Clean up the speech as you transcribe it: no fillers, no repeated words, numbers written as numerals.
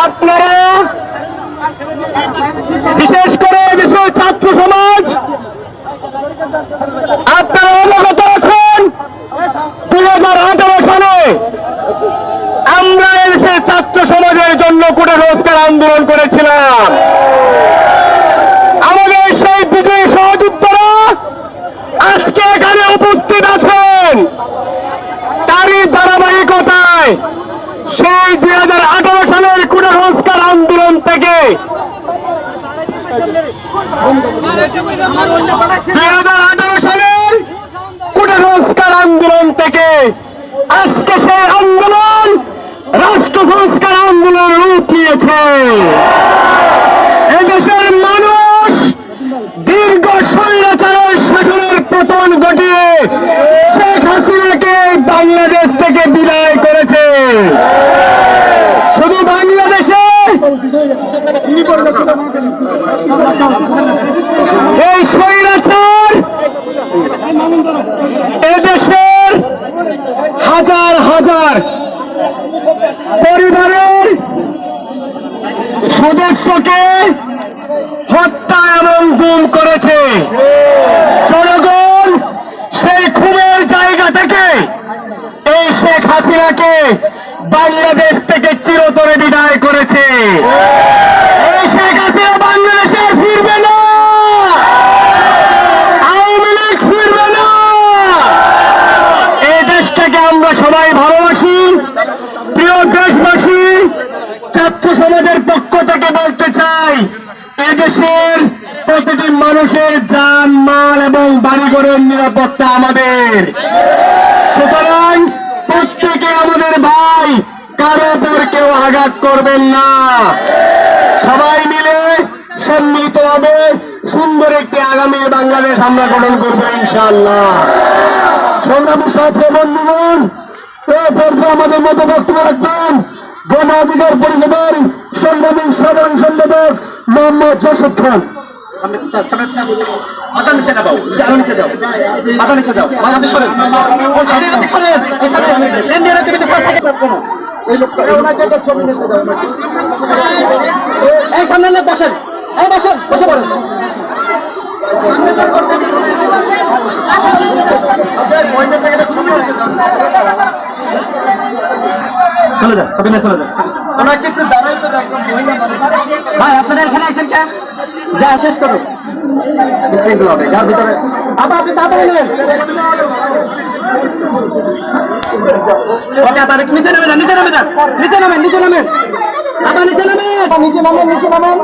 আপনারা বিশেষ করে দেশের ছাত্র সমাজ আপনারা অবগত আছেন 2018 সালে আমরা দেশের ছাত্র সমাজের জন্য কোটা সংস্কার আন্দোলন করেছিলাম। আমাদের সেই বিজয়ী সহযোদ্ধারা আজকে এখানে উপস্থিত আছেন। তারই ধারাবাহিকতায় সেই 2018 সালের কোটা সংস্কার আন্দোলন থেকে 2018 সালের কোটা সংস্কার আন্দোলন থেকে আজকে সেই আন্দোলন রাষ্ট্র সংস্কার আন্দোলন রূপ নিয়েছে। এদেশের মানুষ দীর্ঘ স্বৈরাচারের শাসনের পতন ঘটিয়ে শেখ হাসিনাকে বাংলাদেশ থেকে বিদায় করেছে। শুধু বাংলাদেশে এই স্বৈরাচার এদেশের হাজার হাজার পরিবারের সদস্যকে হত্যা এবং গুম করেছে। জনগণ সেই খুনের জায়গা থেকে এই শেখ হাসিনাকে বাংলাদেশ থেকে চিরতরে বিদায় করেছে। এই শেখ হাসিনা বাংলাদেশে ফিরবে না, আওয়ামী লীগ ফিরবে না। এই দেশটাকে আমরা সবাই ভালোবাসি। প্রিয় দেশবাসী, ছাত্র সমাজের পক্ষ থেকে বলতে চাই, এদেশের প্রতিটি মানুষের জান মাল এবং বাড়িঘরের নিরাপত্তা আমাদের। সুতরাং প্রত্যেকে আমাদের ভাই, কারো উপর কেউ আঘাত করবেন না। সবাই মিলে সম্মিলিতভাবে সুন্দর একটি আগামী বাংলাদেশ আমরা গঠন করবো ইনশাআল্লাহ। সংগ্রামী ছাত্র বন্ধুগণ, এই পর্যায়ে আমাদের মতো বক্তব্য রাখবেন গণ অধিকার পরিষদের সংগ্রামী সাধারণ সম্পাদক মোহাম্মদ জসিদ খান। এই সামনে বসেন, এই বসেন, বসে পড়েন। চলে যান, সবাই চলে যান। ভাই আপনারা এখানে আছেন কেন? যা শেষ করুন। আবার আপনি তাড়াতাড়ি নেন। নিচে নামেন, নিচে নামেন, নিচে নামেন, নিচে নামেন, আবার নিচে নামেন, নিচে নামেন, নিচে নামেন।